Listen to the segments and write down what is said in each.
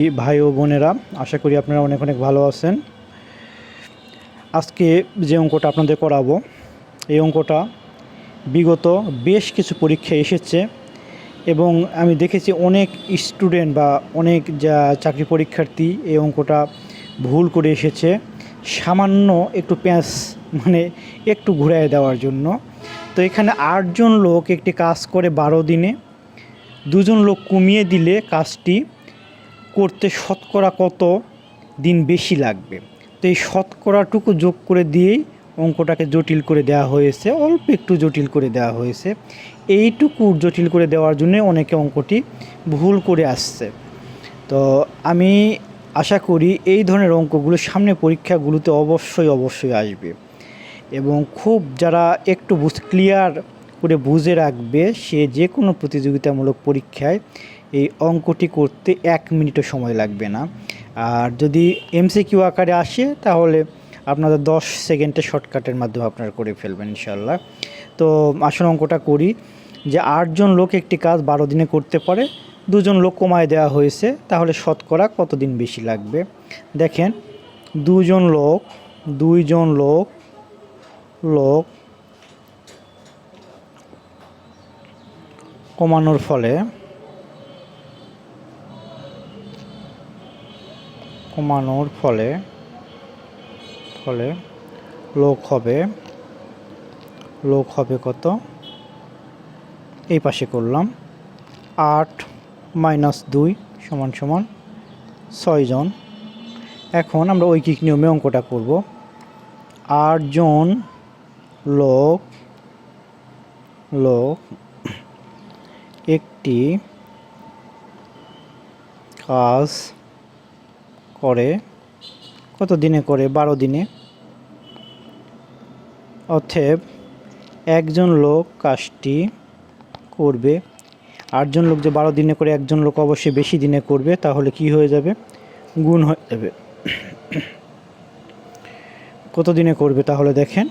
ভাই ও বোনেরা, আশা করি আপনারা অনেক অনেক ভালো আছেন। আজকে যে অঙ্কটা আপনাদের করাবো, এই অঙ্কটা বিগত বেশ কিছু পরীক্ষায় এসেছে এবং আমি দেখেছি অনেক স্টুডেন্ট বা অনেক যা চাকরি পরীক্ষার্থী এই অঙ্কটা ভুল করে এসেছে সামান্য একটু প্যাঁচ মানে একটু ঘুরায় দেওয়ার জন্য। তো এখানে 8 জন লোক একটি কাজ করে 12 দিনে, 2 জন লোক কমিয়ে দিলে কাজটি করতে শতকরা কত দিন বেশি লাগবে। তো এই শতকরাটুকু যোগ করে দিয়েই অঙ্কটাকে জটিল করে দেওয়া হয়েছে, অল্প একটু জটিল করে দেওয়া হয়েছে। এইটুকু জটিল করে দেওয়ার জন্য অনেকে অঙ্কটি ভুল করে আসছে। তো আমি আশা করি এই ধরনের অঙ্কগুলো সামনে পরীক্ষাগুলোতে অবশ্যই আসবে এবং খুব যারা একটু ক্লিয়ার করে বুঝে রাখবে সে যে কোনো প্রতিযোগিতামূলক পরীক্ষায় এই অঙ্কটি করতে 1 মিনিটও সময় লাগবে না। আর যদি এমসিকিউ আকারে আসে তাহলে আপনাদের 10 সেকেন্ডে শর্টকাটের মাধ্যমে আপনারা করে ফেলবেন ইনশাল্লাহ। তো আসল অঙ্কটা করি যে 8 জন লোক একটি কাজ 12 দিনে করতে পারে, 2 জন লোক কমায় দেওয়া হয়েছে, তাহলে শতকরা কত দিন বেশি লাগবে। দেখেন 2 জন লোক কমানোর ফলে লোক হবে কত, এই পাশে করলাম 8 - 2 = 6 জন। এখন আমরা ঐকিক নিয়মে অঙ্কটা করব। 8 জন লোক একটি কাজ করে কত দিনে করে, 12 দিনে। অতএব একজন লোক কাজটি করবে। 8 জন লোক যে 12 দিনে করে, একজন লোক অবশ্যই বেশি দিনে করবে, তাহলে কি হয়ে যাবে, গুণ হয়ে যাবে। কত দিনে করবে তাহলে দেখেন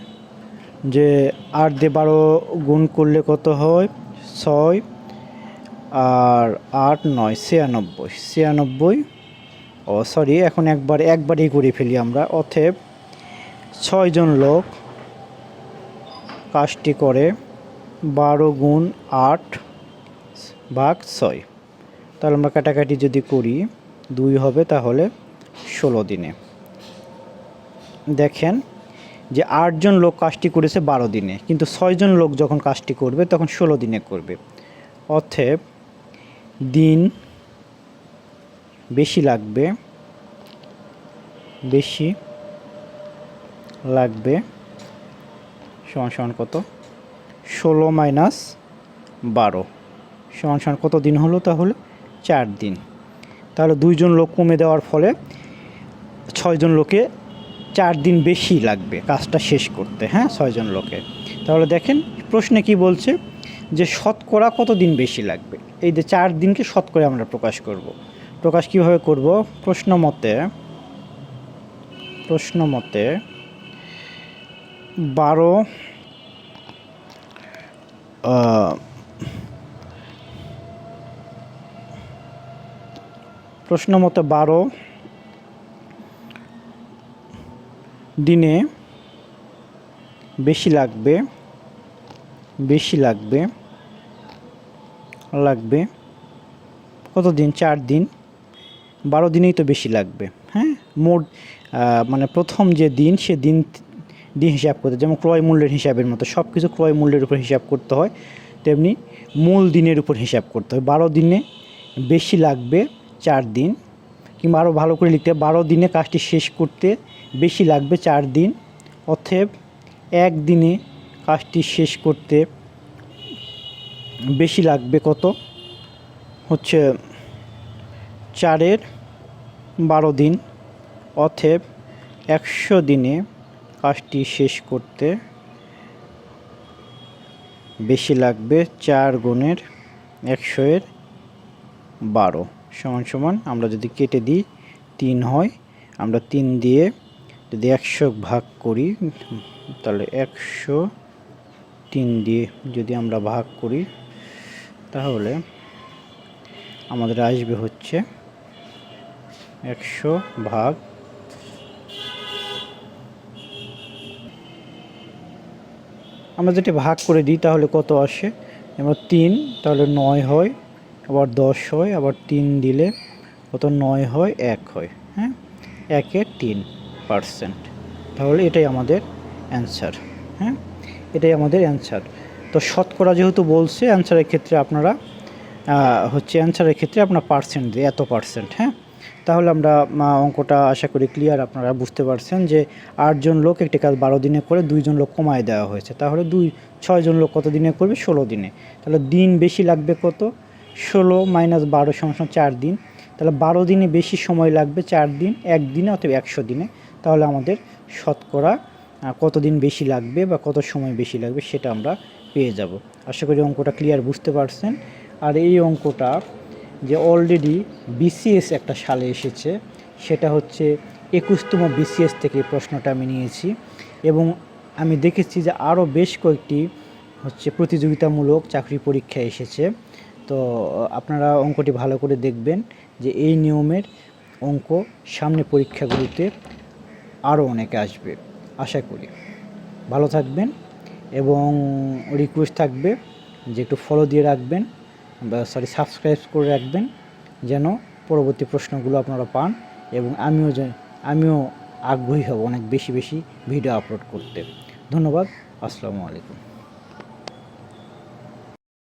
যে 8 দিয়ে 12 গুণ করলে কত হয়, 6 আর 8 9 96। এখন একবারেই করে ফেলি আমরা। অতএব 6 জন লোক কাজটি করে 12 গুণ 8 ভাগ 6। তাহলে আমরা কাটাকাটি যদি করি 2 হবে, তাহলে 16 দিনে। দেখেন যে 8 জন লোক কাজটি করেছে 12 দিনে, কিন্তু 6 জন লোক যখন কাজটি করবে তখন 16 দিনে করবে। অতএব দিন বেশি লাগবে সমান কত, 16 - 12 কত দিন হলো, তাহলে 4 দিন। তাহলে 2 জন লোক কমে দেওয়ার ফলে 6 জন লোকে 4 দিন বেশি লাগবে কাজটা শেষ করতে। 6 জন লোকে। তাহলে দেখেন প্রশ্নে কি বলছে যে শতকরা কত দিন বেশি লাগবে। এই যে 4 দিনকে শতকরা আমরা প্রকাশ করব। প্রকাশ কীভাবে করব, প্রশ্ন মতে 12 দিনে বেশি লাগবে কত দিন, 4 দিন। 12 দিনেই তো বেশি লাগবে। মোট মানে প্রথম যে দিন, সে দিন হিসাব করতে, যেমন ক্রয় মূল্যের হিসাবের মতো সব কিছু ক্রয় মূল্যের উপর হিসাব করতে হয়, তেমনি মূল দিনের উপর হিসাব করতে হয়। 12 দিনে বেশি লাগবে 4 দিন, কিংবা আরও ভালো করে লিখতে হবে 12 দিনে কাজটি শেষ করতে বেশি লাগবে 4 দিন। অতএব 1 দিনে কাজটি শেষ করতে বেশি লাগবে কত, হচ্ছে 4 × 12 দিন। অতএব 100 দিনে কাজটি শেষ করতে বেশি লাগবে 4 × 100 = আমরা যদি কেটে দিই 3 হয়, আমরা 3 দিয়ে যদি 100 ভাগ করি, তাহলে 103 দিয়ে যদি আমরা ভাগ করি তাহলে আমাদের আসবে হচ্ছে 100 ভাগ আমরা যেটা ভাগ করে দিই তাহলে কত আসে, এবার 3 তাহলে 9 হয়, আবার 10 হয়, আবার 3 দিলে কত 9 হয় 1 হয়, হ্যাঁ 1-এর 3%। তাহলে এটাই আমাদের অ্যান্সার, হ্যাঁ এটাই আমাদের অ্যান্সার। তো শতকরা যেহেতু বলছে অ্যান্সারের ক্ষেত্রে আপনারা অ্যান্সারের ক্ষেত্রে আপনার পার্সেন্ট দিয়ে এত পার্সেন্ট, হ্যাঁ তাহলে আমরা অঙ্কটা আশা করি ক্লিয়ার, আপনারা বুঝতে পারছেন যে 8 জন লোক একটি কাজ 12 দিনে করে 2 জন লোক কমায় দেওয়া হয়েছে, তাহলে 6 জন লোক কত দিনে করবে 16 দিনে, তাহলে দিন বেশি লাগবে কত 16 - 12 = 4 দিন, তাহলে 12 দিনে বেশি সময় লাগবে 4 দিন 1 দিনে অথবা 100 দিনে, তাহলে আমাদের শতকরা কত দিন বেশি লাগবে বা কত সময় বেশি লাগবে সেটা আমরা পেয়ে যাব। আশা করি অঙ্কটা ক্লিয়ার বুঝতে পারছেন। আর এই অঙ্কটা যে অলরেডি বিসিএস একটা সালে এসেছে, সেটা হচ্ছে 21তম বিসিএস থেকে প্রশ্নটা আমি নিয়েছি, এবং আমি দেখেছি যে আরও বেশ কয়েকটি প্রতিযোগিতামূলক চাকরি পরীক্ষা এসেছে। তো আপনারা অঙ্কটি ভালো করে দেখবেন যে এই নিয়মের অঙ্ক সামনে পরীক্ষাগুলিতে আরও অনেকে আসবে আশা করি। ভালো থাকবেন, এবং রিকোয়েস্ট থাকবে যে একটু ফলো দিয়ে রাখবেন বা সাবস্ক্রাইব করে রাখবেন, যেন পরবর্তী প্রশ্নগুলো আপনারা পান, এবং আমিও আগ্রহী হব অনেক বেশি ভিডিও আপলোড করতে। ধন্যবাদ, আসসালামু আলাইকুম।